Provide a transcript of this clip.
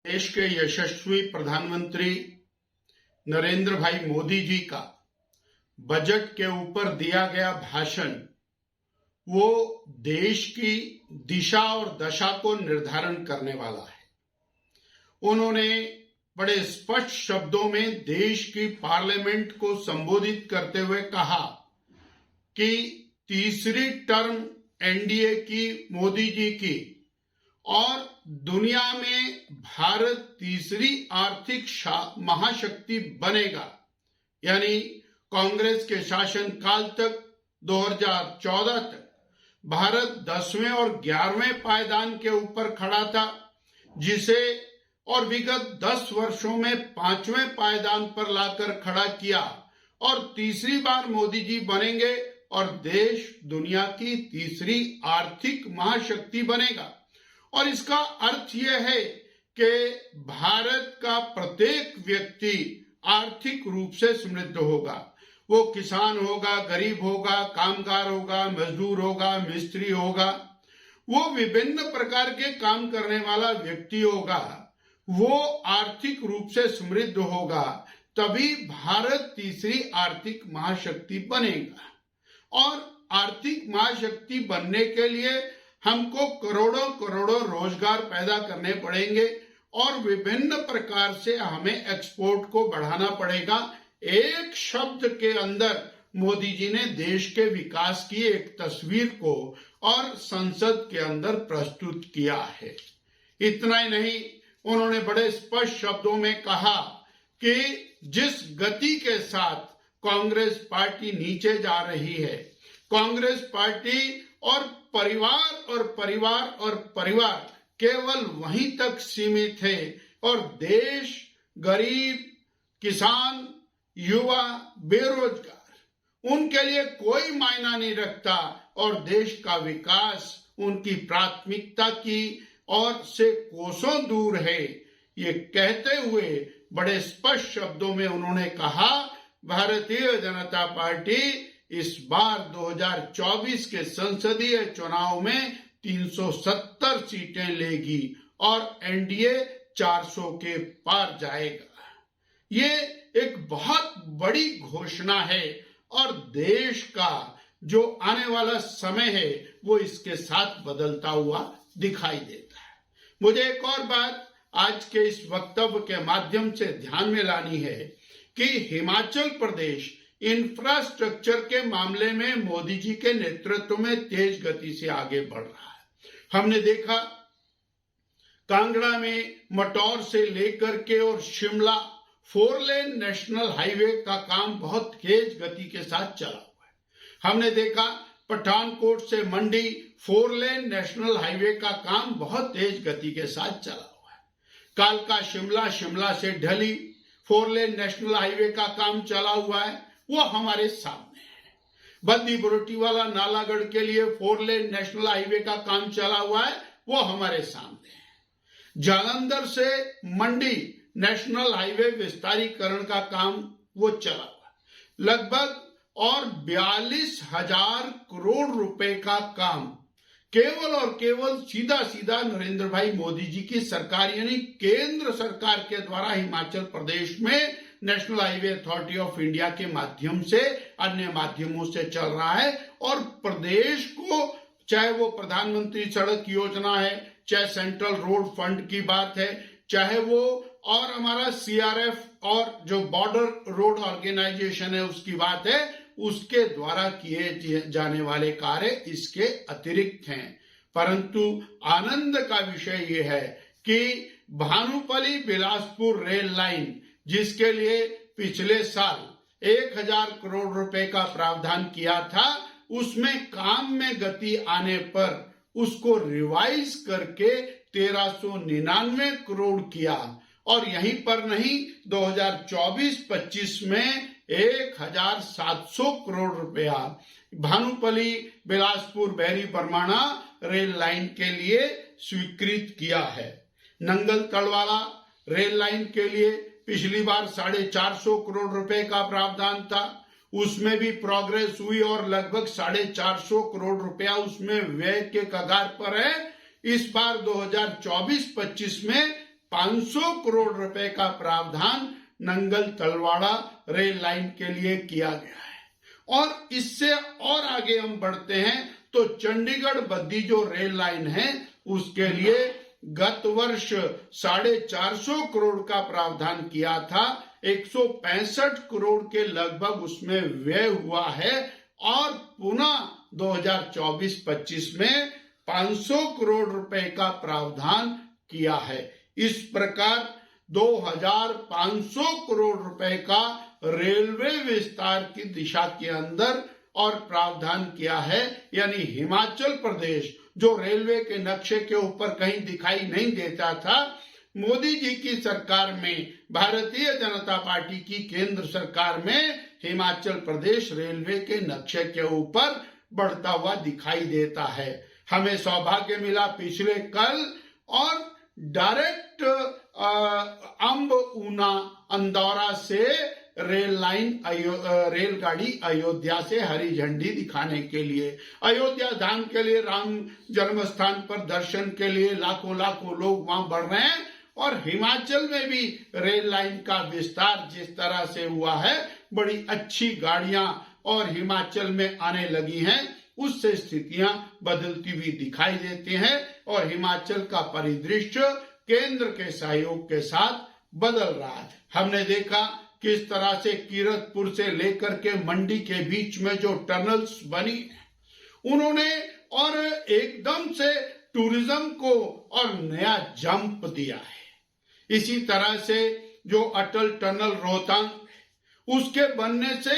देश के यशस्वी प्रधानमंत्री नरेंद्र भाई मोदी जी का बजट के ऊपर दिया गया भाषण वो देश की दिशा और दशा को निर्धारण करने वाला है। उन्होंने बड़े स्पष्ट शब्दों में देश की पार्लियामेंट को संबोधित करते हुए कहा कि तीसरी टर्म एनडीए की मोदी जी की और दुनिया में भारत तीसरी आर्थिक महाशक्ति बनेगा, यानी कांग्रेस के शासन काल तक 2014 तक भारत 10वें और 11वें पायदान के ऊपर खड़ा था, जिसे और विगत 10 वर्षों में 5वें पायदान पर लाकर खड़ा किया और तीसरी बार मोदी जी बनेंगे और देश दुनिया की तीसरी आर्थिक महाशक्ति बनेगा। और इसका अर्थ यह है कि भारत का प्रत्येक व्यक्ति आर्थिक रूप से समृद्ध होगा। वो किसान होगा, गरीब होगा, कामगार होगा, मजदूर होगा, मिस्त्री होगा, वो विभिन्न प्रकार के काम करने वाला व्यक्ति होगा, वो आर्थिक रूप से समृद्ध होगा, तभी भारत तीसरी आर्थिक महाशक्ति बनेगा। और आर्थिक महाशक्ति बनने के लिए हमको करोड़ों करोड़ों रोजगार पैदा करने पड़ेंगे और विभिन्न प्रकार से हमें एक्सपोर्ट को बढ़ाना पड़ेगा। एक शब्द के अंदर मोदी जी ने देश के विकास की एक तस्वीर को और संसद के अंदर प्रस्तुत किया है। इतना ही नहीं, उन्होंने बड़े स्पष्ट शब्दों में कहा कि जिस गति के साथ कांग्रेस पार्टी नीचे जा रही है, कांग्रेस पार्टी और परिवार केवल वहीं तक सीमित है और देश, गरीब, किसान, युवा, बेरोजगार, उनके लिए कोई मायना नहीं रखता और देश का विकास उनकी प्राथमिकता की और से कोसों दूर है। ये कहते हुए बड़े स्पष्ट शब्दों में उन्होंने कहा, भारतीय जनता पार्टी इस बार 2024 के संसदीय चुनाव में 370 सीटें लेगी और एनडीए 400 के पार जाएगा। ये एक बहुत बड़ी घोषणा है और देश का जो आने वाला समय है वो इसके साथ बदलता हुआ दिखाई देता है। मुझे एक और बात आज के इस वक्तव्य के माध्यम से ध्यान में लानी है कि हिमाचल प्रदेश इंफ्रास्ट्रक्चर के मामले में मोदी जी के नेतृत्व में तेज गति से आगे बढ़ रहा है। हमने देखा कांगड़ा में मटौर से लेकर के और शिमला 4 लेन नेशनल हाईवे का काम बहुत तेज गति के साथ चला हुआ है। हमने देखा पठानकोट से मंडी 4 लेन नेशनल हाईवे का काम बहुत तेज गति के साथ चला हुआ है। कालका शिमला, शिमला से ढली 4 लेन नेशनल हाईवे का काम चला हुआ है, वो हमारे सामने है। बद्दी बुरोटीवाला नालागढ़ के लिए 4 लेन नेशनल हाईवे का काम चला हुआ है, वो हमारे सामने है। जालंधर से मंडी नेशनल हाईवे विस्तारीकरण का काम वो चला हुआ है। लगभग और 42,000 करोड़ रुपए का काम केवल और केवल सीधा सीधा नरेंद्र भाई मोदी जी की सरकार यानी केंद्र सरकार के द्वारा हिमाचल प्रदेश में national highway authority of India के माध्यम से, अन्य माध्यमों से चल रहा है। और प्रदेश को, चाहे वो प्रधानमंत्री सड़क योजना है, चाहे सेंट्रल रोड फंड की बात है, चाहे वो और हमारा सीआरएफ और जो बॉर्डर रोड ऑर्गेनाइजेशन है उसकी बात है, उसके द्वारा किए जाने वाले कार्य इसके अतिरिक्त हैं। परंतु आनंद का विषय यह है कि भानुपल्ली बिलासपुर रेल लाइन, जिसके लिए पिछले साल 1,000 करोड़ रुपए का प्रावधान किया था, उसमें काम में गति आने पर उसको रिवाइज करके 1399 करोड़ किया और यहीं पर नहीं, 2024-25 में 1,700 करोड़ रुपया भानुपल्ली बिलासपुर बहरी बरमाणा रेल लाइन के लिए स्वीकृत किया है। नंगल तलवाड़ा रेल लाइन के लिए पिछली बार 450 करोड़ रुपए का प्रावधान था, उसमें भी प्रोग्रेस हुई और लगभग 450 करोड़ रुपया उसमें व्यय के कगार पर है। इस बार 2024-25 में 500 करोड़ रुपए का प्रावधान नंगल तलवाड़ा रेल लाइन के लिए किया गया है। और इससे और आगे हम बढ़ते हैं तो चंडीगढ़ बद्दी जो रेल लाइन है उसके लिए गत वर्ष 450 करोड़ का प्रावधान किया था। 165 करोड़ के लगभग उसमें व्यय हुआ है और पुनः 2024-25 में 500 करोड़ रुपए का प्रावधान किया है। इस प्रकार 2500 करोड़ रुपए का रेलवे विस्तार की दिशा के अंदर और प्रावधान किया है। यानी हिमाचल प्रदेश जो रेलवे के नक्शे के ऊपर कहीं दिखाई नहीं देता था, मोदी जी की सरकार में, भारतीय जनता पार्टी की केंद्र सरकार में हिमाचल प्रदेश रेलवे के नक्शे के ऊपर बढ़ता हुआ दिखाई देता है। हमें सौभाग्य मिला पिछले कल और डायरेक्ट अंब ऊना अंदौरा से रेलगाड़ी अयोध्या से हरी झंडी दिखाने के लिए, अयोध्या धाम के लिए, राम जन्म स्थान पर दर्शन के लिए लाखों लाखों लोग वहां बढ़ रहे हैं। और हिमाचल में भी रेल लाइन का विस्तार जिस तरह से हुआ है, बड़ी अच्छी गाड़ियां और हिमाचल में आने लगी हैं, उससे स्थितियां बदलती हुई दिखाई देती हैं और हिमाचल का परिदृश्य केंद्र के सहयोग के साथ बदल रहा है। हमने देखा किस तरह से कीरतपुर से लेकर के मंडी के बीच में जो टनल्स बनी उन्होंने और एकदम से टूरिज्म को और नया जंप दिया है। इसी तरह से जो अटल टनल रोहतांग उसके बनने से